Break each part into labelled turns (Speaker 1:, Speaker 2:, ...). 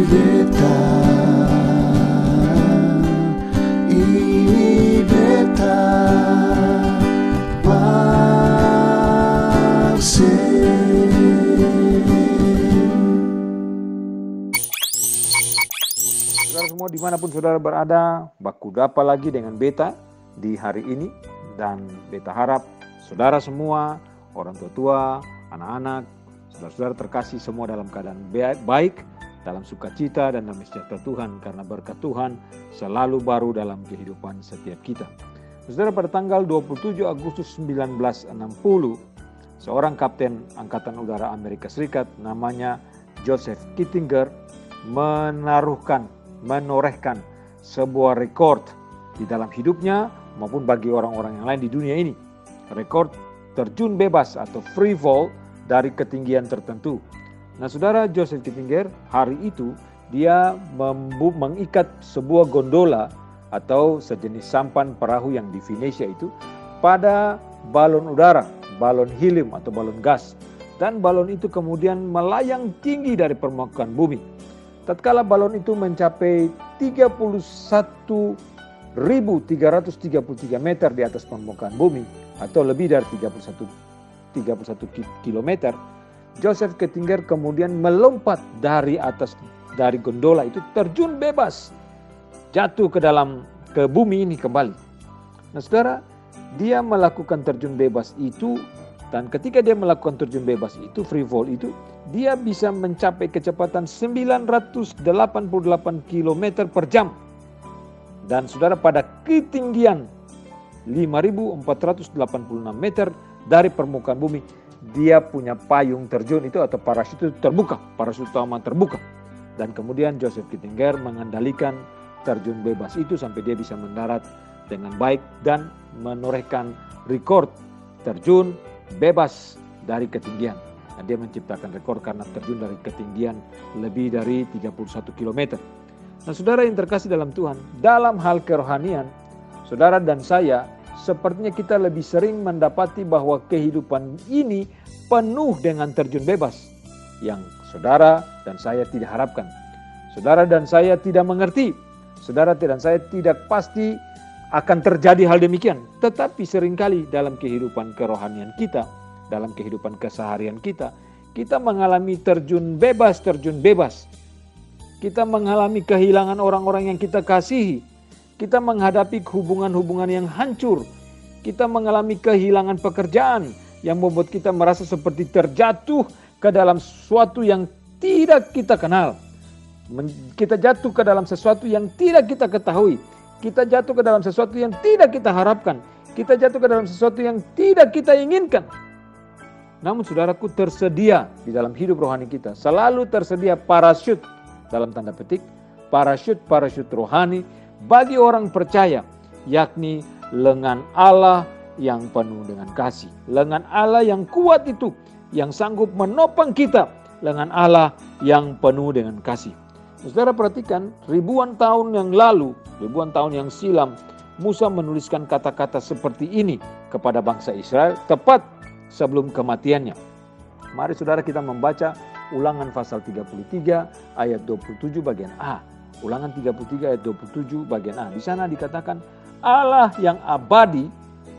Speaker 1: beta, ini beta Passion.
Speaker 2: Saudara semua dimanapun saudara berada, baku dapa lagi dengan beta di hari ini. Dan beta harap saudara semua, orang tua-tua, anak-anak, saudara-saudara terkasih semua dalam keadaan baik, dalam sukacita dan dalam sejahtera Tuhan, karena berkat Tuhan selalu baru dalam kehidupan setiap kita. Saudara, pada tanggal 27 Agustus 1960, seorang kapten Angkatan Udara Amerika Serikat namanya Joseph Kittinger menorehkan sebuah rekor di dalam hidupnya maupun bagi orang-orang yang lain di dunia ini. Rekor terjun bebas atau free fall dari ketinggian tertentu. Nah saudara, Joseph Kittinger hari itu dia mengikat sebuah gondola atau sejenis sampan perahu yang di Venesia itu pada balon udara, balon helium atau balon gas. Dan balon itu kemudian melayang tinggi dari permukaan bumi. Tatkala balon itu mencapai 31.333 meter di atas permukaan bumi atau lebih dari 31 kilometer, Joseph Kittinger kemudian melompat dari gondola itu, terjun bebas, jatuh ke bumi ini kembali. Nah saudara, dia melakukan terjun bebas itu, dan ketika dia melakukan terjun bebas itu, free fall itu, dia bisa mencapai kecepatan 988 km per jam. Dan saudara, pada ketinggian 5.486 meter dari permukaan bumi, dia punya payung terjun itu atau parasut itu terbuka, parasut utama terbuka. Dan kemudian Joseph Kittinger mengendalikan terjun bebas itu sampai dia bisa mendarat dengan baik dan menorehkan rekor terjun bebas dari ketinggian. Dan dia menciptakan rekor karena terjun dari ketinggian lebih dari 31 km. Nah saudara yang terkasih dalam Tuhan, dalam hal kerohanian, saudara dan saya sepertinya kita lebih sering mendapati bahwa kehidupan ini penuh dengan terjun bebas yang saudara dan saya tidak harapkan. Saudara dan saya tidak mengerti. Saudara dan saya tidak pasti akan terjadi hal demikian. Tetapi seringkali dalam kehidupan kerohanian kita, dalam kehidupan keseharian kita, kita mengalami terjun bebas. Kita mengalami kehilangan orang-orang yang kita kasihi. Kita menghadapi hubungan-hubungan yang hancur. Kita mengalami kehilangan pekerjaan yang membuat kita merasa seperti terjatuh ke dalam sesuatu yang tidak kita kenal. Kita jatuh ke dalam sesuatu yang tidak kita ketahui. Kita jatuh ke dalam sesuatu yang tidak kita harapkan. Kita jatuh ke dalam sesuatu yang tidak kita inginkan. Namun saudaraku, tersedia di dalam hidup rohani kita, selalu tersedia parasut, dalam tanda petik, parasut rohani bagi orang percaya, yakni lengan Allah yang penuh dengan kasih. Lengan Allah yang kuat itu, yang sanggup menopang kita. Lengan Allah yang penuh dengan kasih. Saudara perhatikan, ribuan tahun yang lalu, ribuan tahun yang silam, Musa menuliskan kata-kata seperti ini kepada bangsa Israel tepat sebelum kematiannya. Mari saudara kita membaca Ulangan pasal 33 ayat 27 bagian A. Ulangan 33 ayat 27 bagian A. Di sana dikatakan, Allah yang abadi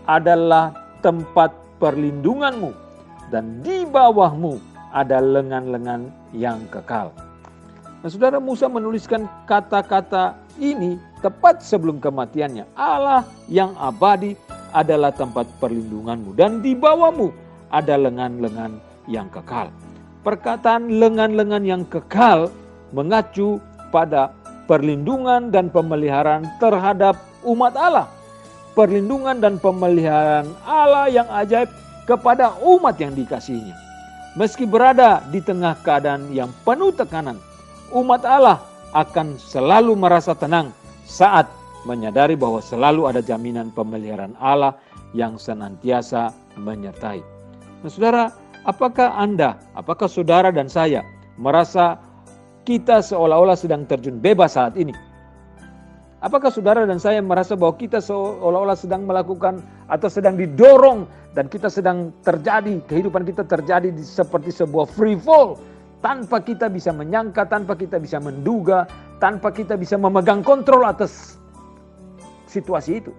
Speaker 2: adalah tempat perlindunganmu, dan di bawahmu ada lengan-lengan yang kekal. Nah saudara, Musa menuliskan kata-kata ini tepat sebelum kematiannya. Allah yang abadi adalah tempat perlindunganmu, dan di bawahmu ada lengan-lengan yang kekal. Perkataan lengan-lengan yang kekal mengacu pada perlindungan dan pemeliharaan terhadap umat Allah. Perlindungan dan pemeliharaan Allah yang ajaib kepada umat yang dikasihinya. Meski berada di tengah keadaan yang penuh tekanan, umat Allah akan selalu merasa tenang saat menyadari bahwa selalu ada jaminan pemeliharaan Allah yang senantiasa menyertai. Nah saudara, apakah Anda, apakah saudara dan saya merasa kita seolah-olah sedang terjun bebas saat ini? Apakah saudara dan saya merasa bahwa kita seolah-olah sedang melakukan atau sedang didorong dan kita sedang terjadi, kehidupan kita terjadi seperti sebuah free fall, tanpa kita bisa menyangka, tanpa kita bisa menduga, tanpa kita bisa memegang kontrol atas situasi itu.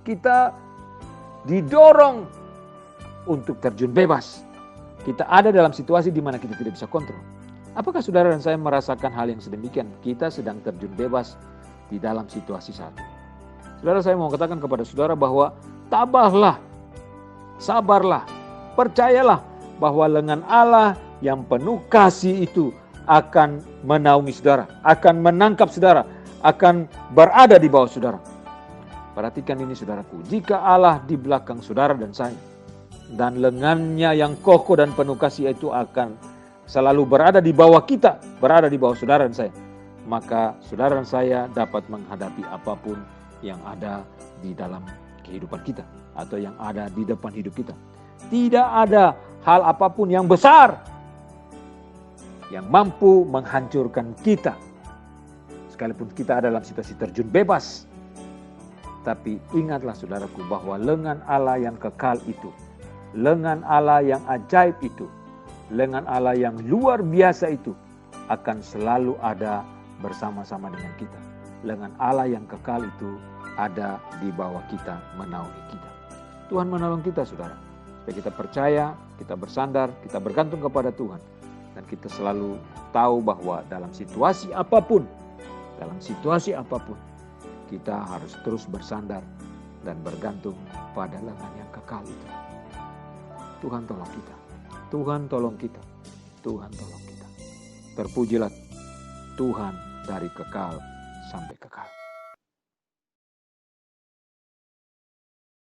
Speaker 2: Kita didorong untuk terjun bebas. Kita ada dalam situasi di mana kita tidak bisa kontrol. Apakah saudara dan saya merasakan hal yang sedemikian? Kita sedang terjun bebas di dalam situasi saat ini. Saudara, saya mau katakan kepada saudara bahwa tabahlah, sabarlah, percayalah bahwa lengan Allah yang penuh kasih itu akan menaungi saudara, akan menangkap saudara, akan berada di bawah saudara. Perhatikan ini saudaraku, jika Allah di belakang saudara dan saya, dan lengannya yang kokoh dan penuh kasih itu akan selalu berada di bawah kita, berada di bawah saudara dan saya, maka saudara dan saya dapat menghadapi apapun yang ada di dalam kehidupan kita atau yang ada di depan hidup kita. Tidak ada hal apapun yang besar yang mampu menghancurkan kita. Sekalipun kita ada dalam situasi terjun bebas. Tapi ingatlah saudaraku bahwa lengan Allah yang kekal itu, lengan Allah yang ajaib itu, lengan Allah yang luar biasa itu akan selalu ada bersama-sama dengan kita. Lengan Allah yang kekal itu ada di bawah kita, menaungi kita. Tuhan menolong kita saudara. Supaya kita percaya, kita bersandar, kita bergantung kepada Tuhan. Dan kita selalu tahu bahwa dalam situasi apapun, kita harus terus bersandar dan bergantung pada lengan yang kekal itu. Tuhan tolong kita, Tuhan tolong kita, Tuhan tolong kita. Terpujilah Tuhan dari kekal sampai kekal.